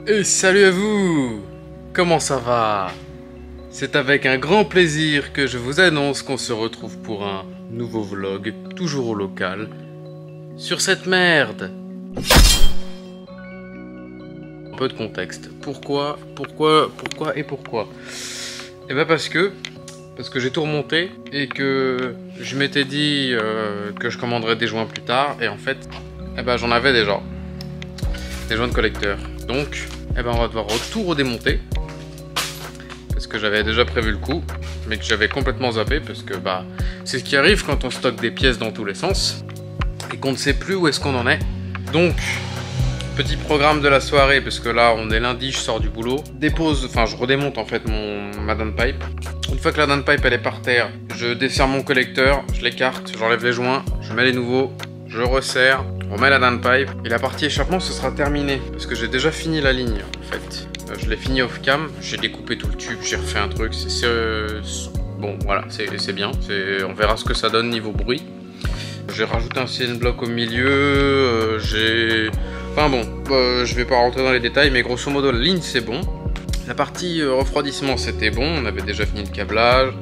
Et salut à vous! Comment ça va? C'est avec un grand plaisir que je vous annonce qu'on se retrouve pour un nouveau vlog, toujours au local, sur cette merde. Un peu de contexte. Pourquoi Eh ben parce que j'ai tout remonté et que je m'étais dit que je commanderais des joints plus tard et en fait, eh ben j'en avais déjà. Des joints de collecteur. Donc, eh ben on va devoir tout redémonter. Parce que j'avais déjà prévu le coup, mais que j'avais complètement zappé parce que bah c'est ce qui arrive quand on stocke des pièces dans tous les sens et qu'on ne sait plus où est-ce qu'on en est. Donc, petit programme de la soirée, parce que là on est lundi, je sors du boulot. Je redémonte en fait ma downpipe. Une fois que la downpipe elle est par terre, je desserre mon collecteur, je l'écarte, j'enlève les joints, je mets les nouveaux, je resserre, on remet la downpipe et la partie échappement ce sera terminé parce que j'ai déjà fini la ligne en fait. Je l'ai fini off cam, j'ai découpé tout le tube, j'ai refait un truc, bon voilà, c'est bien, on verra ce que ça donne niveau bruit. J'ai rajouté un CN block au milieu, enfin bon, je vais pas rentrer dans les détails, mais grosso modo la ligne c'est bon. La partie refroidissement c'était bon, on avait déjà fini le câblage.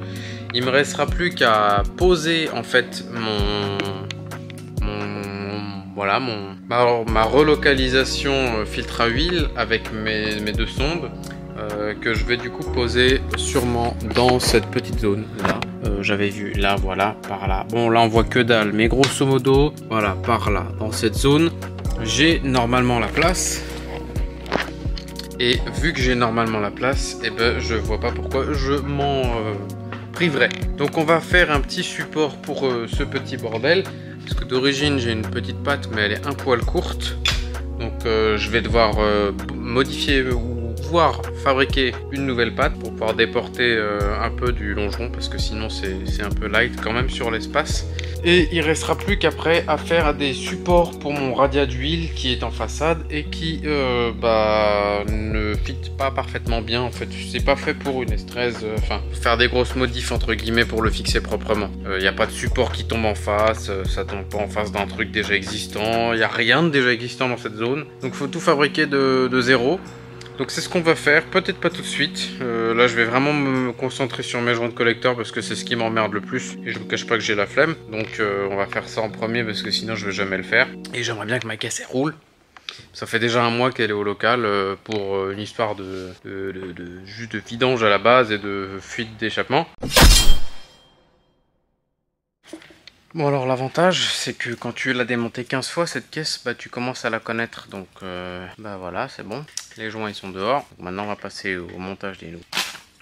Il me restera plus qu'à poser en fait ma relocalisation filtre à huile avec mes deux sondes que je vais du coup poser sûrement dans cette petite zone là. J'avais vu là, voilà, par là. Bon là on voit que dalle, mais grosso modo, voilà, par là, dans cette zone, j'ai normalement la place. Et vu que j'ai normalement la place, eh ben je vois pas pourquoi je m'en priverais. Donc on va faire un petit support pour ce petit bordel. Parce que d'origine j'ai une petite patte mais elle est un poil courte. Donc je vais devoir modifier ou voire fabriquer une nouvelle patte pour pouvoir déporter un peu du longeron. Parce que sinon c'est un peu light quand même sur l'espace. Et il restera plus qu'après à faire des supports pour mon radiat d'huile qui est en façade et qui ne fit pas parfaitement bien en fait. C'est pas fait pour une S13, faire des grosses modifs entre guillemets pour le fixer proprement. Il n'y a pas de support qui tombe en face, ça tombe pas en face d'un truc déjà existant, il n'y a rien de déjà existant dans cette zone. Donc il faut tout fabriquer de zéro. Donc c'est ce qu'on va faire, peut-être pas tout de suite. Là je vais vraiment me concentrer sur mes joints de collecteur parce que c'est ce qui m'emmerde le plus. Et je vous cache pas que j'ai la flemme. Donc on va faire ça en premier parce que sinon je vais jamais le faire. Et j'aimerais bien que ma caisse elle roule. Ça fait déjà un mois qu'elle est au local pour une histoire juste de vidange à la base et de fuite d'échappement. Bon alors l'avantage c'est que quand tu l'as démontée 15 fois cette caisse, tu commences à la connaître. Donc voilà, c'est bon. Les joints ils sont dehors. Donc, maintenant on va passer au montage des loups.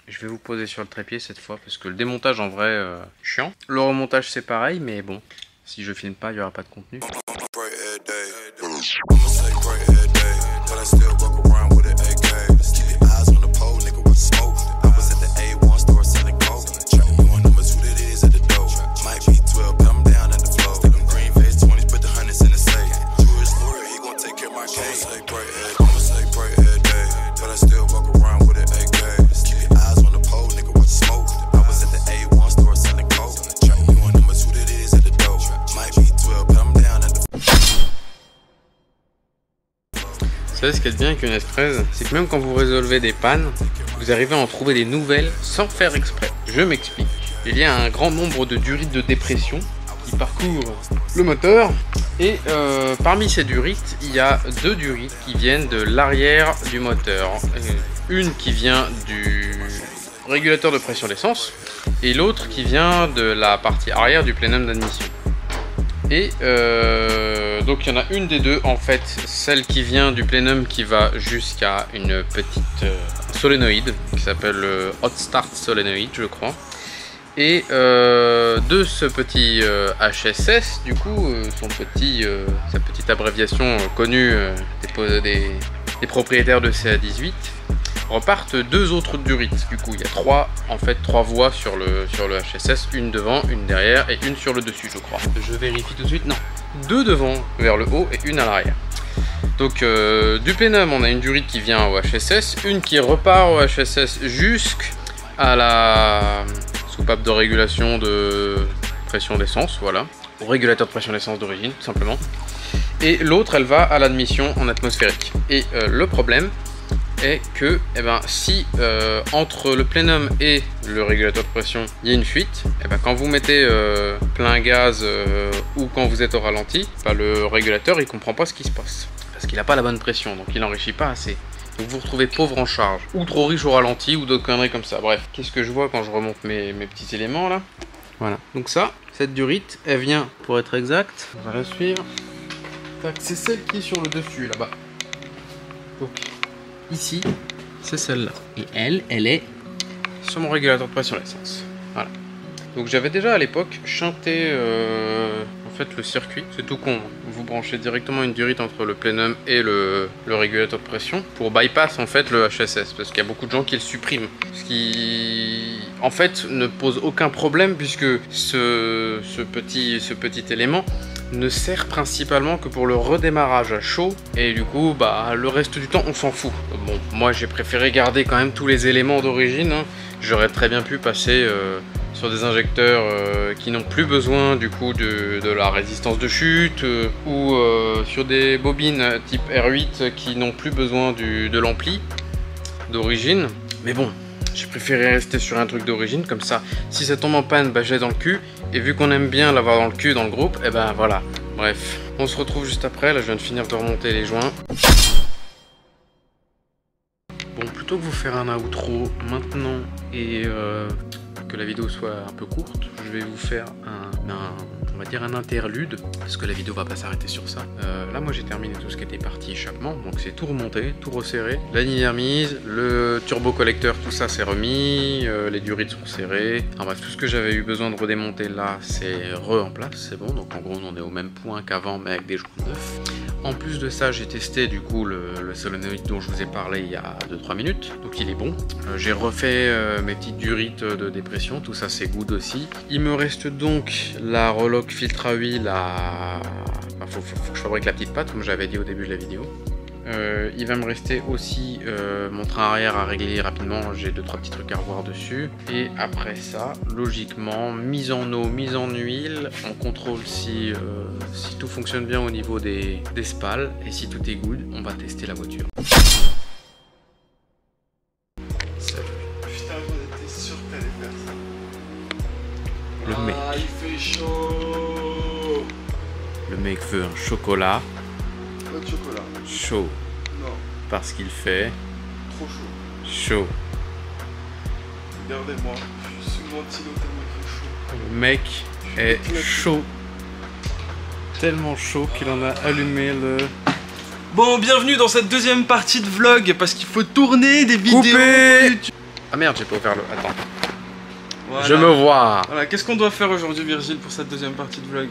Je vais vous poser sur le trépied cette fois parce que le démontage en vrai chiant. Le remontage c'est pareil mais bon, si je filme pas il n'y aura pas de contenu. Vous savez ce qui est bien avec une S13, c'est que même quand vous résolvez des pannes, vous arrivez à en trouver des nouvelles sans faire exprès. Je m'explique. Il y a un grand nombre de durites de dépression qui parcourent le moteur. Et parmi ces durites, il y a deux durites qui viennent de l'arrière du moteur. Une qui vient du régulateur de pression d'essence et l'autre qui vient de la partie arrière du plénum d'admission. Et donc il y en a une des deux en fait, celle qui vient du plénum qui va jusqu'à une petite solénoïde qui s'appelle Hot Start Solénoïde je crois. Et de ce petit HSS du coup, sa petite abréviation connue des propriétaires de CA18, repartent deux autres durites. Du coup il y a trois voies sur le HSS, une devant, une derrière et une sur le dessus je crois. Je vérifie tout de suite, non, deux devant vers le haut et une à l'arrière. Donc du plénum on a une durite qui vient au HSS, une qui repart au HSS jusqu'à la soupape de régulation de pression d'essence, voilà, au régulateur de pression d'essence d'origine tout simplement. Et l'autre elle va à l'admission en atmosphérique. Et le problème est que si entre le plénum et le régulateur de pression il y a une fuite, quand vous mettez plein gaz ou quand vous êtes au ralenti, le régulateur il comprend pas ce qui se passe parce qu'il n'a pas la bonne pression, donc il n'enrichit pas assez. Donc vous vous retrouvez pauvre en charge, ou trop riche au ralenti, ou d'autres conneries comme ça. Bref, qu'est-ce que je vois quand je remonte mes petits éléments là? Voilà, donc ça, cette durite, elle vient, pour être exact, on va la suivre. Tac, c'est celle qui est sur le dessus là-bas. Donc ici, c'est celle-là. Et elle est sur mon régulateur de pression d'essence. Voilà. Donc j'avais déjà à l'époque chanté en fait le circuit, c'est tout con. Vous branchez directement une durite entre le plénum et le régulateur de pression pour bypass en fait le HSS, parce qu'il y a beaucoup de gens qui le suppriment. Ce qui en fait ne pose aucun problème puisque ce petit élément ne sert principalement que pour le redémarrage à chaud et du coup le reste du temps on s'en fout. Bon, moi j'ai préféré garder quand même tous les éléments d'origine, hein. J'aurais très bien pu passer sur des injecteurs qui n'ont plus besoin du coup de la résistance de chute ou sur des bobines type R8 qui n'ont plus besoin de l'ampli d'origine, mais bon, j'ai préféré rester sur un truc d'origine, comme ça si ça tombe en panne je l'ai dans le cul, et vu qu'on aime bien l'avoir dans le cul dans le groupe, voilà. Bref, on se retrouve juste après. Là je viens de finir de remonter les joints. Bon, plutôt que vous faire un outro maintenant et que la vidéo soit un peu courte, je vais vous faire on va dire un interlude, parce que la vidéo va pas s'arrêter sur ça. Là moi j'ai terminé tout ce qui était parti échappement, donc c'est tout remonté, tout resserré, la ligne est remise, le turbo collecteur, tout ça c'est remis, les durites sont serrées, enfin bref, tout ce que j'avais eu besoin de redémonter là c'est en place, c'est bon, donc en gros on est au même point qu'avant mais avec des joints neufs. En plus de ça, j'ai testé du coup le solénoïde dont je vous ai parlé il y a 2-3 minutes, donc il est bon. J'ai refait mes petites durites de dépression, tout ça c'est good aussi. Il me reste donc la Roloc filtre à huile à... faut que je fabrique la petite patte comme j'avais dit au début de la vidéo. Il va me rester aussi mon train arrière à régler rapidement, j'ai 2-3 petits trucs à revoir dessus. Et après ça, logiquement, mise en eau, mise en huile, on contrôle si tout fonctionne bien au niveau des spales. Et si tout est good, on va tester la voiture. Salut. Putain, on était sûr que t'allais faire ça. Le mec. Ah, il fait chaud. Le mec veut un chocolat. Pas de chocolat. Chaud. Non. Parce qu'il fait Trop chaud. chaud. Regardez-moi. Je suis sous ventilo tellement il fait chaud. Le mec est chaud. Tellement chaud qu'il en a allumé le... Bon, bienvenue dans cette deuxième partie de vlog parce qu'il faut tourner des vidéos. Coupé. Ah merde, j'ai pas ouvert le... Attends. Voilà. Je me vois. Voilà, qu'est-ce qu'on doit faire aujourd'hui, Virgile, pour cette deuxième partie de vlog?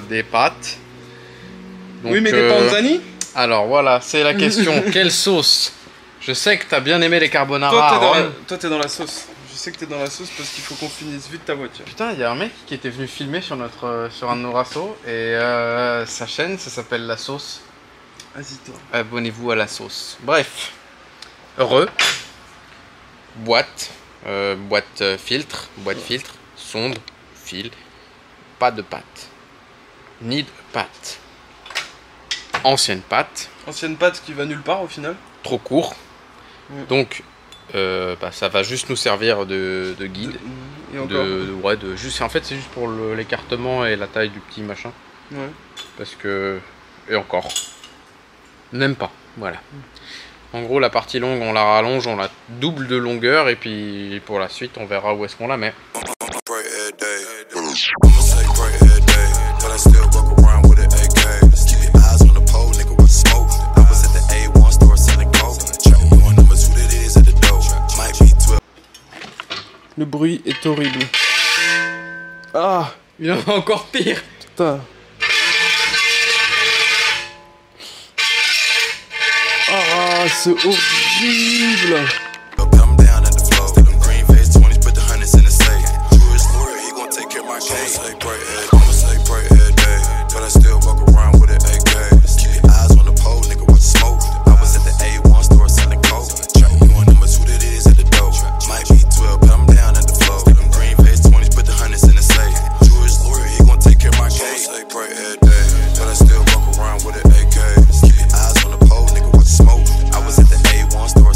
Des pâtes. Donc, oui, mais des panzani. Alors voilà, c'est la question. Quelle sauce? Je sais que t'as bien aimé les carbonara. Toi, t'es dans la sauce. Je sais que t'es dans la sauce parce qu'il faut qu'on finisse vite ta voiture. Putain, il y a un mec qui était venu filmer sur un de nos rassos et sa chaîne, ça s'appelle La Sauce. Vas-y, toi. Abonnez-vous à La Sauce. Bref, heureux. Boîte filtre, sonde, fil, pas de pâte, ni de pâte. Ancienne pâte. Ancienne pâte qui va nulle part au final. Trop court. Donc ça va juste nous servir de guide. Et encore. Juste, en fait c'est juste pour l'écartement et la taille du petit machin. Ouais. Parce que... Et encore. N'aime pas. Voilà. En gros la partie longue on la rallonge, on la double de longueur et puis pour la suite on verra où est-ce qu'on la met. Le bruit est horrible. Ah, il en va encore pire. Putain. Ah, c'est horrible. Keep your eyes on the pole, nigga, what smoke? I was at the A1 store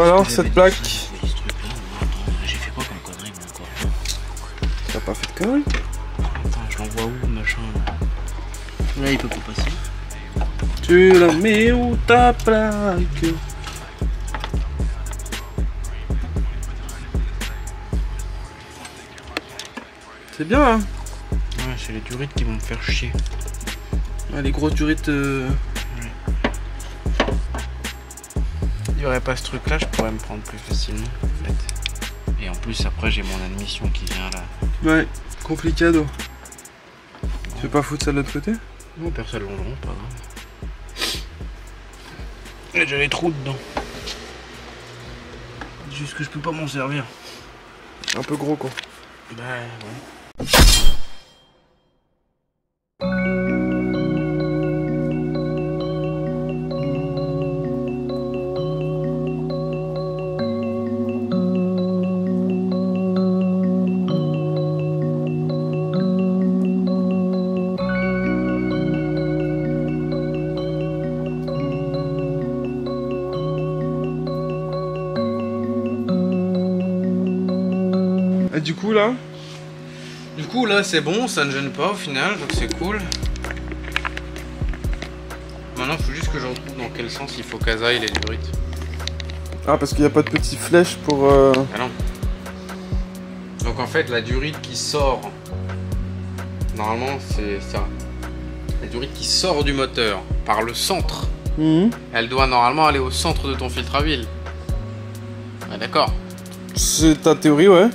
Bon alors, cette plaque. J'ai fait quoi comme connerie moi encore? T'as pas fait de connerie? Attends, je l'envoie où machin là? Là il peut pas passer. Tu la mets où ta plaque? C'est bien hein? Ouais, c'est les durites qui vont me faire chier. Ouais, les grosses durites. Il y aurait pas ce truc là, je pourrais me prendre plus facilement en fait. Et en plus après j'ai mon admission qui vient là. Ouais, complicado. Tu veux pas foutre ça de l'autre côté? Non, personne l'enlèvera, pas grave. Il y a déjà les trous dedans. Juste que je peux pas m'en servir. Un peu gros quoi. Bah ouais. Et du coup là? Du coup là c'est bon, ça ne gêne pas au final, donc c'est cool. Maintenant il faut juste que je retrouve dans quel sens il faut qu'elles aillent les durites. Ah parce qu'il n'y a pas de petites flèches pour... Ah non. Donc en fait la durite qui sort, normalement c'est ça. La durite qui sort du moteur par le centre, elle doit normalement aller au centre de ton filtre à huile. Ouais, d'accord. C'est ta théorie ouais.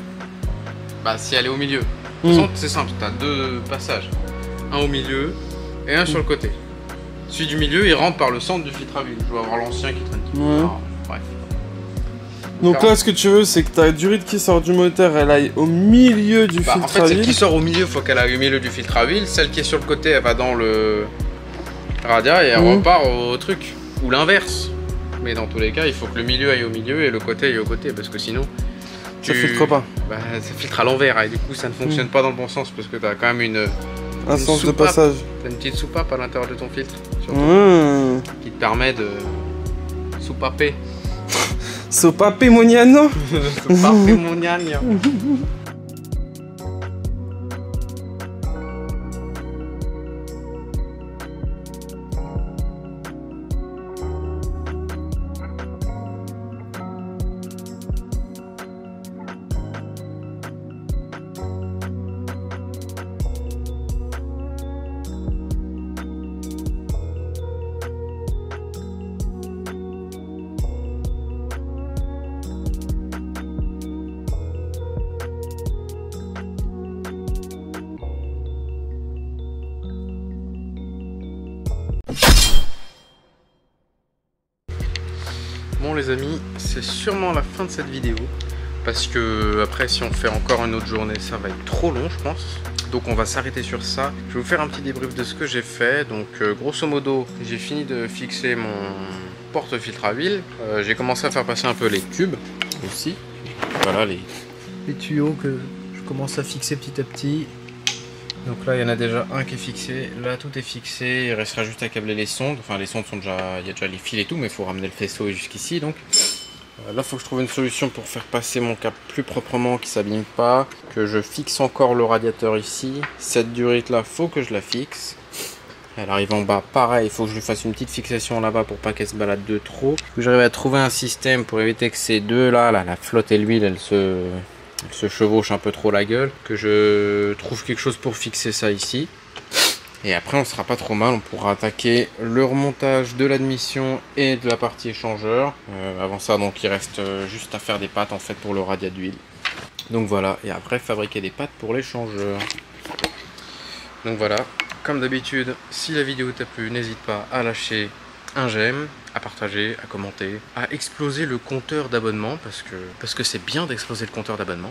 Bah si elle est au milieu. De toute façon c'est simple, t'as deux passages. Un au milieu et un sur le côté. Celui du milieu il rentre par le centre du filtre à huile. Je dois avoir l'ancien qui traîne. Bref. Donc là ce que tu veux c'est que ta durite qui sort du moteur elle aille au milieu du filtre en fait à celle huile. qui sort au milieu faut qu'elle aille au milieu du filtre à huile. Celle qui est sur le côté elle va dans le radiateur et elle repart au truc. Ou l'inverse. Mais dans tous les cas il faut que le milieu aille au milieu et le côté aille au côté parce que sinon... Ça filtre pas. Bah, ça filtre à l'envers et du coup ça ne fonctionne pas dans le bon sens parce que t'as quand même un sens de passage. T'as une petite soupape à l'intérieur de ton filtre surtout, qui te permet de soupaper. Soupaper moniano. Soupaper moniano. Bon les amis, c'est sûrement la fin de cette vidéo parce que après si on fait encore une autre journée ça va être trop long je pense. Donc on va s'arrêter sur ça. Je vais vous faire un petit débrief de ce que j'ai fait. Donc grosso modo j'ai fini de fixer mon porte-filtre à huile. J'ai commencé à faire passer un peu les tubes aussi. Voilà les tuyaux que je commence à fixer petit à petit. Donc là il y en a déjà un qui est fixé, là tout est fixé, il restera juste à câbler les sondes, enfin les sondes sont déjà, il y a déjà les fils et tout, mais il faut ramener le faisceau jusqu'ici donc. Là il faut que je trouve une solution pour faire passer mon câble plus proprement, qui s'abîme pas, que je fixe encore le radiateur ici, cette durite là faut que je la fixe. Elle arrive en bas, pareil, il faut que je lui fasse une petite fixation là-bas pour pas qu'elle se balade de trop. Que j'arrive à trouver un système pour éviter que ces deux là, la flotte et l'huile, elle se chevauche un peu trop la gueule, que je trouve quelque chose pour fixer ça ici et après on sera pas trop mal, on pourra attaquer le remontage de l'admission et de la partie échangeur. Avant ça donc il reste juste à faire des pattes en fait pour le radiateur d'huile, donc voilà, et après fabriquer des pattes pour l'échangeur. Donc voilà, comme d'habitude si la vidéo t'a plu n'hésite pas à lâcher un j'aime, à partager, à commenter, à exploser le compteur d'abonnement parce que c'est bien d'exploser le compteur d'abonnement.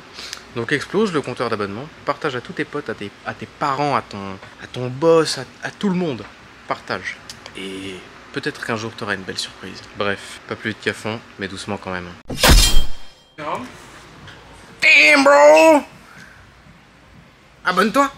Donc explose le compteur d'abonnement, partage à tous tes potes, à tes parents, à ton boss, à tout le monde. Partage. Et peut-être qu'un jour tu auras une belle surprise. Bref, pas plus de cafon, mais doucement quand même. Damn bro! Abonne-toi!